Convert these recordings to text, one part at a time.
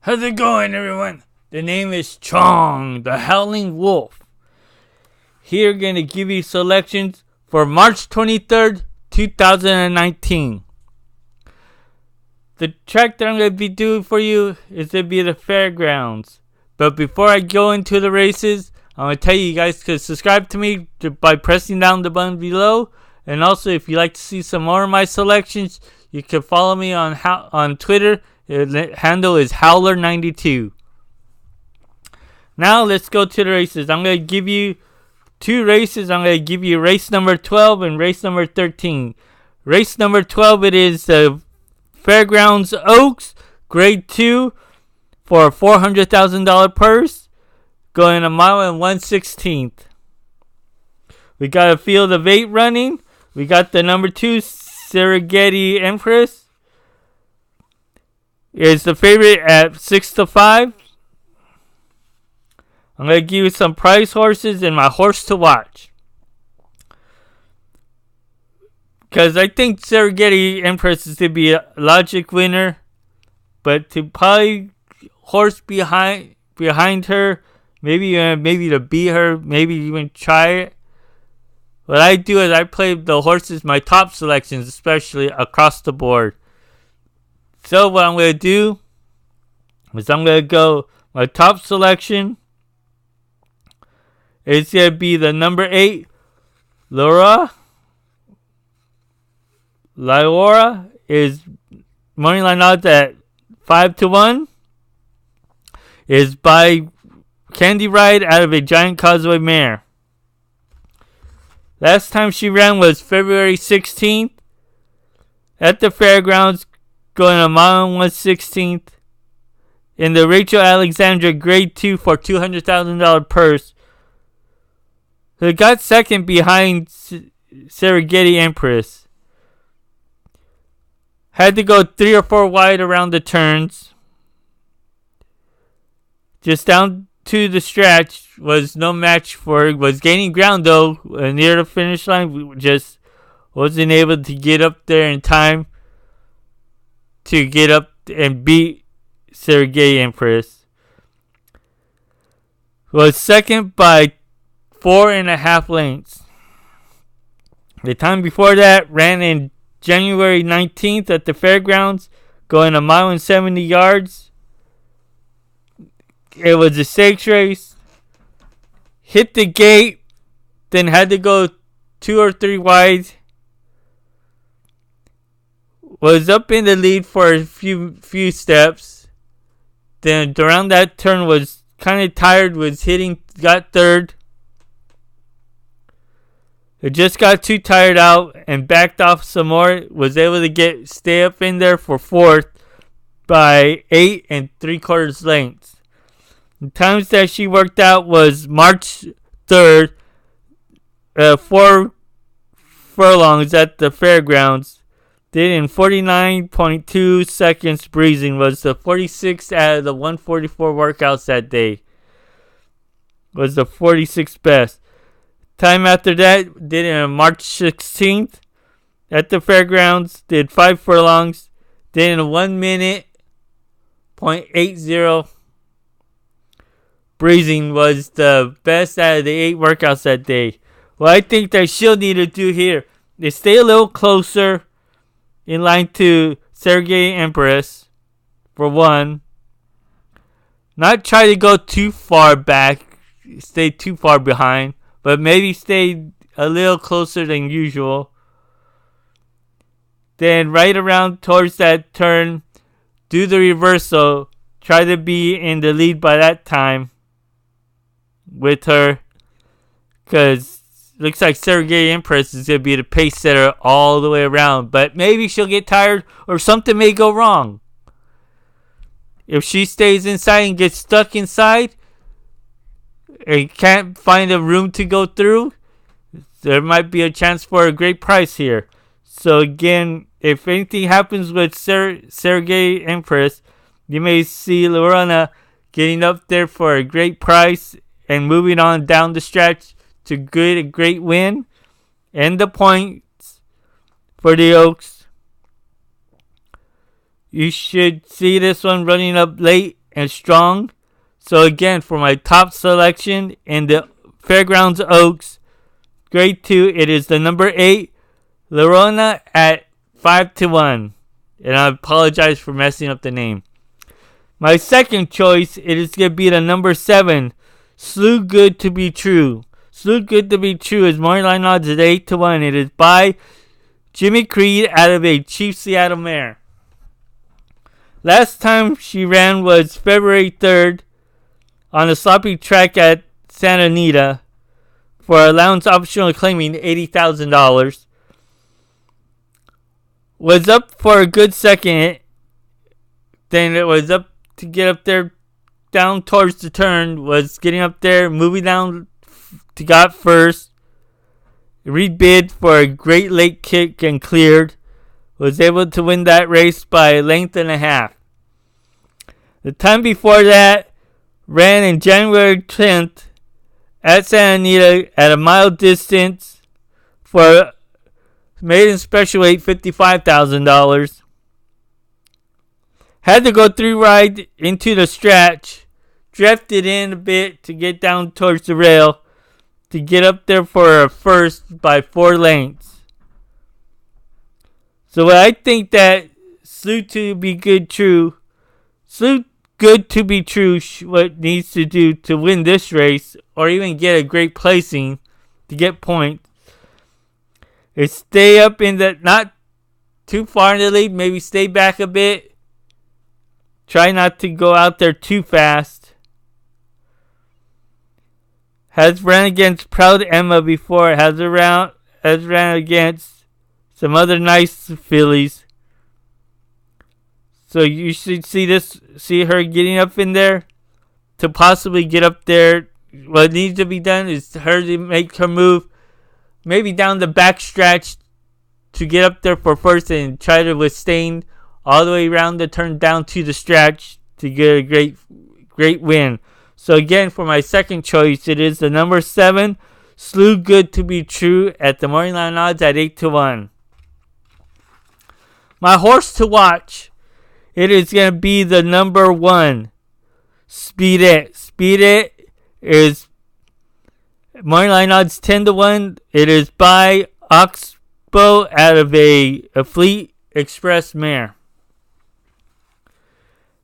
How's it going, everyone? The name is Chong, the Howling Wolf. Here, gonna give you selections for March 23rd, 2019. The track that I'm gonna be doing for you is gonna be the fairgrounds. But before I go into the races, I'm gonna tell you guys to subscribe to me by pressing down the button below. And also, if you'd like to see some more of my selections, you can follow me on Twitter. The handle is Howler92. Now let's go to the races. I'm going to give you two races. I'm going to give you race number 12 and race number 13. Race number 12, it is the Fairgrounds Oaks Grade 2 for a $400,000 purse, going a mile and 1/16. We got a field of 8 running. We got the number 2 Serengeti Empress. Is the favorite at 6-5. I'm going to give you some prize horses and my horse to watch. Because I think Serengeti Empress is to be a logic winner. But to probably horse behind her, maybe to beat her, maybe even try it. What I do is I play the horses, my top selections, especially across the board. So what I'm going to do is I'm going to go, my top selection is going to be the number 8, Lyora is money line odds at 5-1. Is by Candy Ride out of a Giant Causeway mare. Last time she ran was February 16th at the fairgrounds, going a mile and 1/16 in the Rachel Alexandra Grade 2 for $200,000 purse. It got second behind Serengeti Empress. Had to go 3 or 4 wide around the turns. Just down to the stretch was no match for it. Was gaining ground though near the finish line. We just wasn't able to get up there in time to get up and beat Serengeti Empress. Was second by 4.5 lengths. The time before that ran in January 19th at the fairgrounds, going a mile and 70 yards. It was a stakes race. Hit the gate, then had to go 2 or 3 wide. Was up in the lead for a few steps. Then around that turn was kind of tired, got third. It just got too tired out and backed off some more. Was able to stay up in there for 4th by 8 3/4 lengths. The times that she worked out was March 3rd, 4 furlongs at the fairgrounds. Did in 49.2 seconds breezing. Was the 46th out of the 144 workouts that day. Was the 46th best. Time after that, did it on March 16th at the fairgrounds. Did 5 furlongs. Did in 1 minute, .80. Breezing was the best out of the 8 workouts that day. What I think that she'll need to do here is stay a little closer in line to Serengeti Empress, for one. Not try to go too far back, stay too far behind, but maybe stay a little closer than usual. Then right around towards that turn, do the reversal. Try to be in the lead by that time with her, because looks like Serengeti Empress is going to be the pace setter all the way around. But maybe she'll get tired or something may go wrong. If she stays inside and gets stuck inside and can't find a room to go through, there might be a chance for a great price here. So again, if anything happens with Serengeti Empress, you may see Lyora getting up there for a great price and moving on down the stretch to get a great win and the points for the Oaks. You should see this one running up late and strong. So again, for my top selection in the Fairgrounds Oaks, grade 2, it is the number 8, LOUISIANA at 5-1. And I apologize for messing up the name. My second choice, it is going to be the number 7, Slew Good to Be True. Slew Good to Be True is morning line odds at 8-1. It is by Jimmy Creed out of a Chief Seattle mare. Last time she ran was February 3rd on a sloppy track at Santa Anita for allowance optional claiming $80,000. Was up for a good second. Then it was up to get up there down towards the turn. Was getting up there, moving down to got first. Rebid for a great late kick and cleared. Was able to win that race by a length and a half. The time before that, ran in January 10th at Santa Anita at a mile distance for maiden special weight $55,000. Had to go through ride into the stretch, drifted in a bit to get down towards the rail to get up there for a first by 4 lengths. So I think that Slew to be good true. Slew good to be true what needs to do to win this race or even get a great placing to get points is stay up in the not too far in the lead, maybe stay back a bit, try not to go out there too fast. Has ran against Proud Emma before, has ran against some other nice fillies. So you should see her getting up in there to possibly get up there. What needs to be done is her to make her move maybe down the back stretch to get up there for first and try to withstand all the way around the turn down to the stretch to get a great win. So again, for my second choice, it is the number 7, Slew Good to Be True at the morning line odds at 8-1. My horse to watch, it is going to be the number 1, Speed It. Speed It is morning line odds 10-1. It is by Oxbow out of a Fleet Express mare.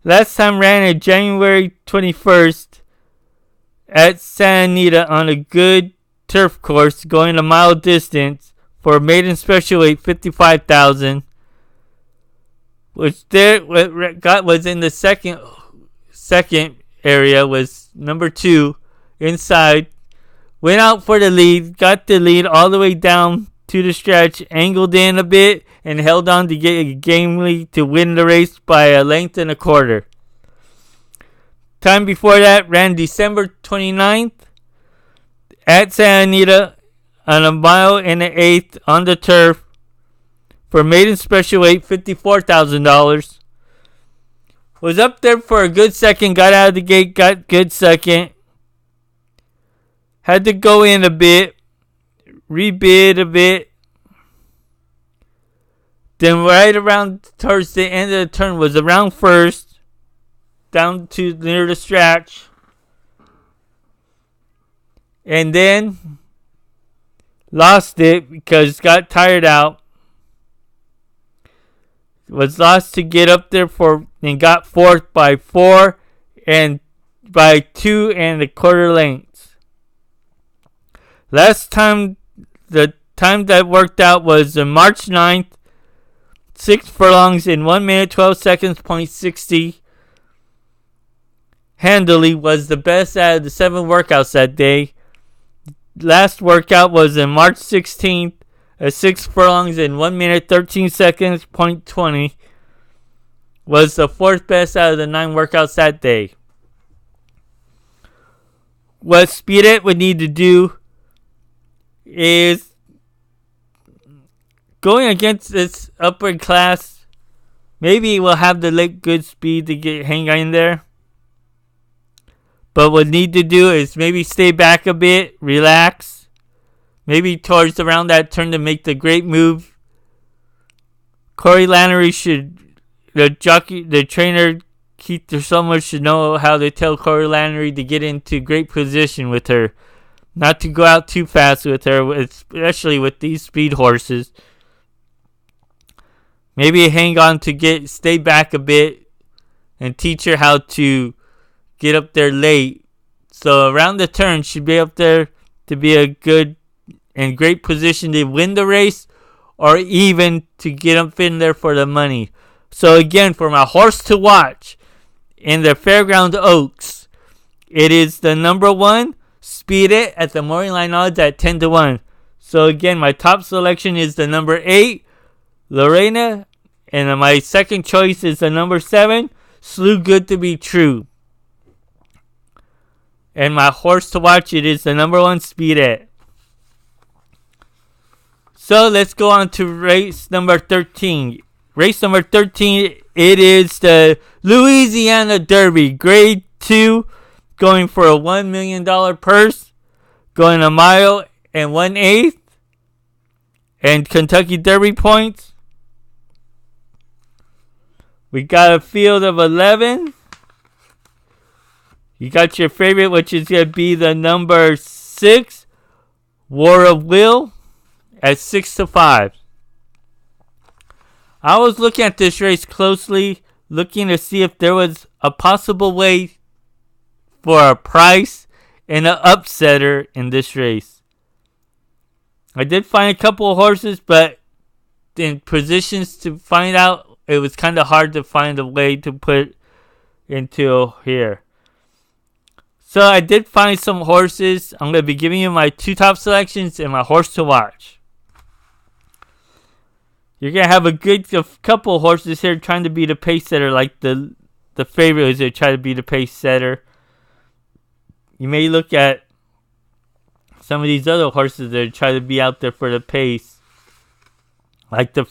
Last time ran in January 21st at Santa Anita on a good turf course going a mile distance for a maiden special weight $55,000. Which there was in the second area was number 2 inside. Went out for the lead, got the lead all the way down to the stretch, angled in a bit, and held on to get a game lead to win the race by a length and a quarter. Time before that ran December 29th at Santa Anita on a mile and an eighth on the turf for maiden special weight $54,000. Was up there for a good second, got out of the gate, got good second. Had to go in a bit, rebid a bit. Then right around towards the end of the turn was around first, down to near the stretch. And then lost it because got tired out. Was lost to get up there for and got fourth by 4 and by 2 1/4 lengths. Last time, the time that worked out was March 9th, 6 furlongs in 1 minute 12 seconds, .60. Handily was the best out of the 7 workouts that day. Last workout was on March 16th, 6 furlongs in 1 minute 13 seconds, .20. Was the 4th best out of the 9 workouts that day. What Speed It would need to do is going against this upward class. Maybe we'll have the late good speed to hang in there. But what need to do is maybe stay back a bit, relax. Maybe towards around that turn to make the great move. Corey Lannery the trainer, Keith Sommer should know how to tell Corey Lanerie to get into great position with her. Not to go out too fast with her, especially with these speed horses. Maybe hang on to stay back a bit and teach her how to get up there late. So around the turn, she'd be up there to be a good and great position to win the race or even to get up in there for the money. So again, for my horse to watch in the Fairground Oaks, it is the number 1, Speed It, at the morning line odds at 10-1. So again, my top selection is the number 8, Lorena, and my second choice is the number 7, Slew Good to Be True. And my horse to watch, it is the number 1, Speed It. So let's go on to race number 13. Race number 13, it is the Louisiana Derby, Grade 2, going for a $1 million purse, going a mile and 1/8, and Kentucky Derby points. We got a field of 11. You got your favorite, which is going to be the number 6, War of Will, at 6-5. I was looking at this race closely, looking to see if there was a possible way for a price and an upsetter in this race. I did find a couple of horses, but in positions to find out, it was kind of hard to find a way to put into here. So I did find some horses. I'm going to be giving you my 2 top selections and my horse to watch. You're going to have a couple of horses here trying to be the pace setter, like the favorite is to try to be the pace setter. You may look at some of these other horses that try to be out there for the pace, like a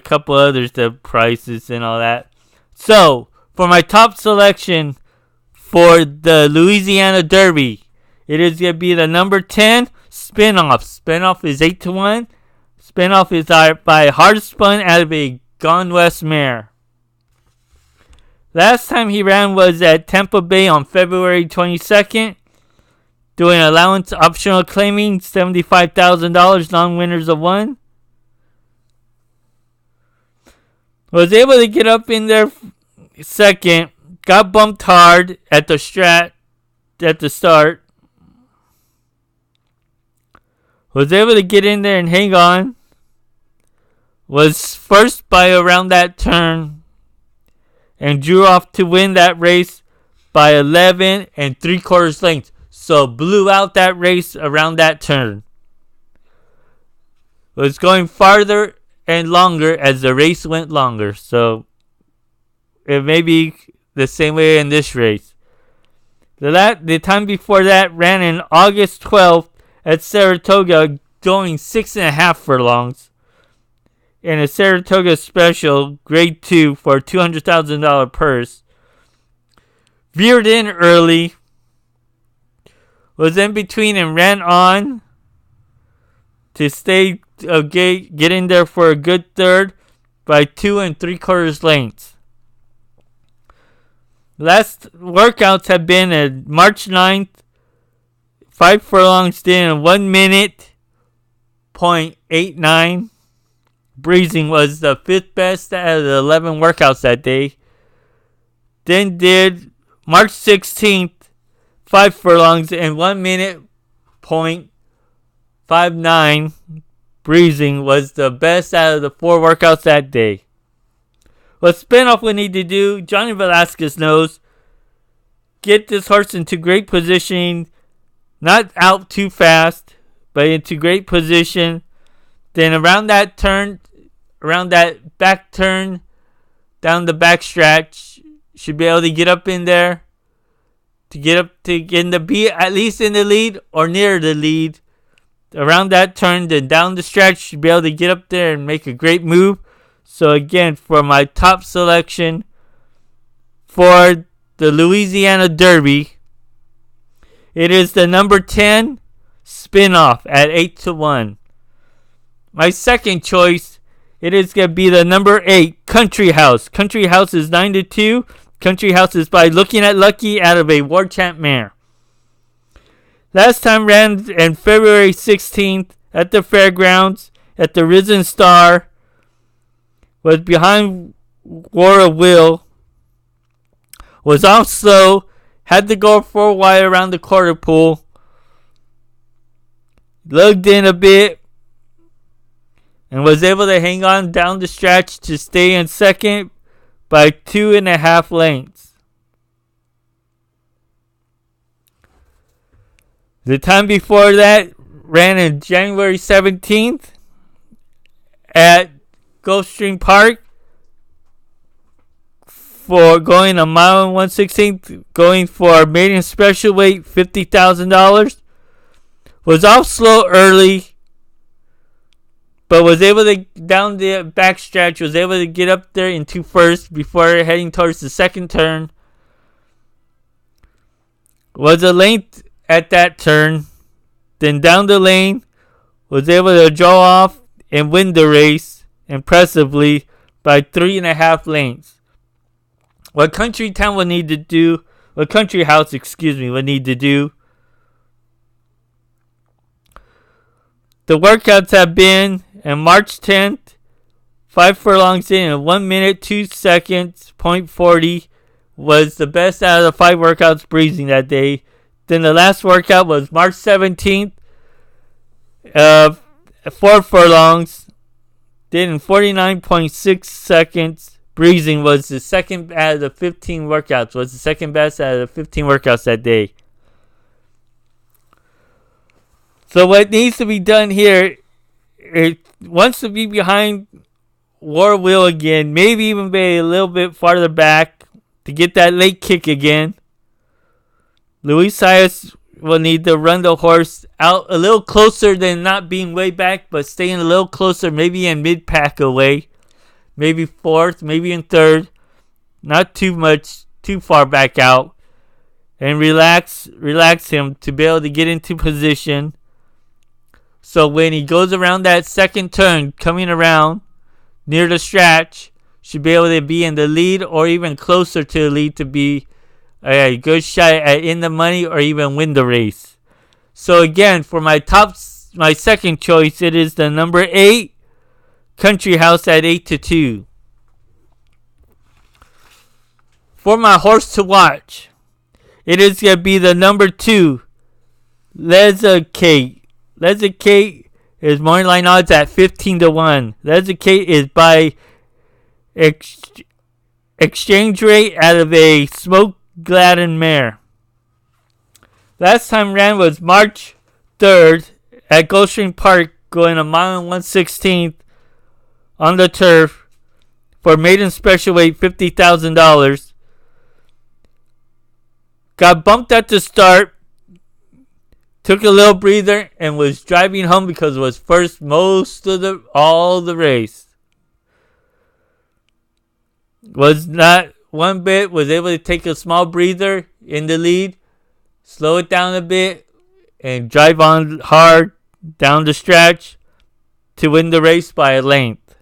couple others, the prices and all that. So for my top selection for the Louisiana Derby, it is going to be the number 10, Spinoff. Spinoff is 8-1. Spinoff is by Hard Spun out of a Gone West mare. Last time he ran was at Tampa Bay on February 22nd. Doing allowance optional claiming $75,000, non-winners of 1. Was able to get up in there second. Got bumped hard at the start. Was able to get in there and hang on. Was first by around that turn. And drew off to win that race by 11 3/4 lengths. So blew out that race around that turn. Was going farther and longer as the race went longer. So it may be the same way in this race. The time before that ran in August 12th at Saratoga, going 6.5 furlongs. In a Saratoga Special, Grade 2 for a $200,000 purse. Veered in early. Was in between and ran on to stay get in there for a good third by 2 3/4 lengths. Last workouts have been at March 9th, 5 furlongs in 1 minute, .89. Breezing was the 5th best out of the 11 workouts that day. Then did March 16th, 5 furlongs in 1 minute, .59. Breezing was the best out of the 4 workouts that day. What Spinoff would need to do, Johnny Velasquez knows, get this horse into great positioning, not out too fast, but into great position. Then around that turn, around that back turn, down the back stretch, should be able to get up in there, to be at least in the lead or near the lead. Around that turn, then down the stretch, should be able to get up there and make a great move. So again, for my top selection for the Louisiana Derby, it is the number 10, Spinoff, at 8-1. My second choice it is going to be the number 8, Country House. Country House is 9-2. Country House is by Looking at Lucky out of a War Champ mare. Last time ran on February 16th at the fairgrounds at the Risen Star. Was behind War of Will. Was off slow. Had to go 4 wide around the quarter pole. Lugged in a bit. And was able to hang on down the stretch to stay in second by 2.5 lengths. The time before that ran in January 17th at Gulfstream Park for going a mile and 1/16, going for maiden special weight, $50,000. Was off slow early, but was able to, down the backstretch, was able to get up there into first before heading towards the second turn. Was a length at that turn. Then down the lane, was able to draw off and win the race impressively by 3.5 lengths. What Country House would need to do, the workouts have been on March 10th, 5 furlongs in 1 minute 2 seconds, 0.40 was the best out of the 5 workouts breezing that day. Then the last workout was March 17th, 4 furlongs, did in 49.6 seconds. Breezing was the second out of the 15 workouts, was the second best out of the 15 workouts that day. So what needs to be done here, it wants to be behind War Wheel again, maybe even be a little bit farther back to get that late kick again. Louisiana will need to run the horse out a little closer than not being way back, but staying a little closer, maybe in mid-pack away. Maybe 4th, maybe in 3rd. Not too much, too far back out. And relax him to be able to get into position. So when he goes around that second turn, coming around near the stretch, should be able to be in the lead or even closer to the lead to be a good shot at in the money or even win the race. So again, for my second choice, it is the number 8, Country House at 8-2. For my horse to watch, it is going to be the number 2, Leza Kate. Leza Kate is morning line odds at 15-1. Leza Kate is by exchange rate out of a Smoke Gladden mare. Last time ran was March 3rd at Gulfstream Park, going a mile and 1/16 on the turf for maiden special weight, $50,000. Got bumped at the start, took a little breather, and was driving home because it was first most of all the race. Was not one bit, was able to take a small breather in the lead, slow it down a bit, and drive on hard down the stretch to win the race by a length.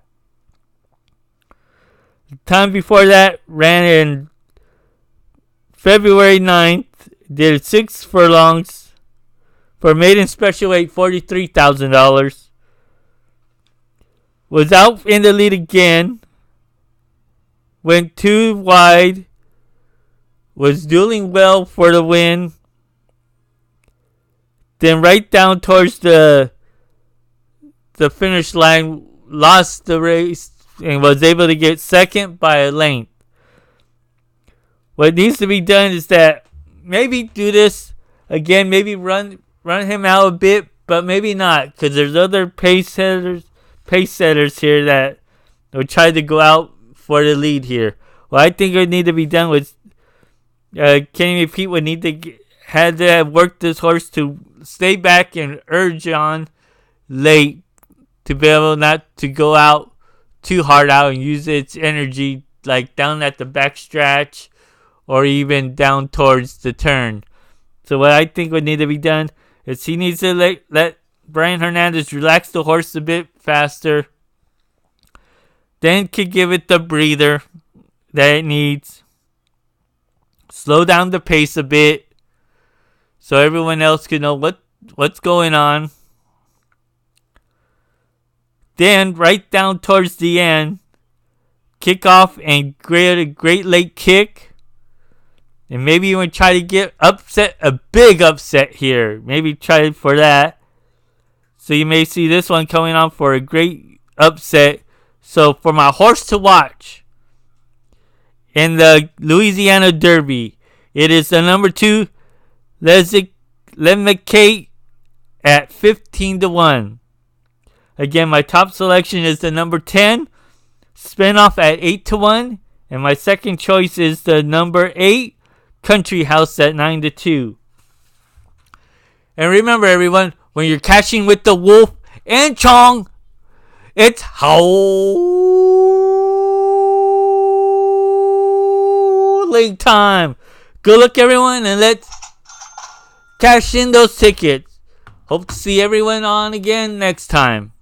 The time before that ran in February 9th, did 6 furlongs for maiden special weight, $43,000. Was out in the lead again. Went 2 wide. Was doing well for the win. Then right down towards the finish line, lost the race and was able to get second by a length. What needs to be done is that maybe do this again, maybe run him out a bit, but maybe not, because there's other pace setters here that will try to go out for the lead here. What I think would need to be done was Kenny McPete would need to had to have worked this horse to stay back and urge on late to be able not to go out too hard out and use its energy like down at the back stretch or even down towards the turn. So what I think would need to be done is he needs to let Brian Hernandez relax the horse a bit faster Then could give it the breather that it needs. Slow down the pace a bit so everyone else can know what's going on. Then, right down towards the end, kick off and create a great late kick. And maybe you want to try to get a big upset here. Maybe try for that. So you may see this one coming on for a great upset. So for my horse to watch in the Louisiana Derby, it is the number 2, Lemicate at 15-1. Again, my top selection is the number 10, Spinoff at 8-1. And my second choice is the number 8, Country House at 9-2. And remember, everyone, when you're cashing with the Wolf and Chong, it's howling time. Good luck, everyone, and let's cash in those tickets. Hope to see everyone on again next time.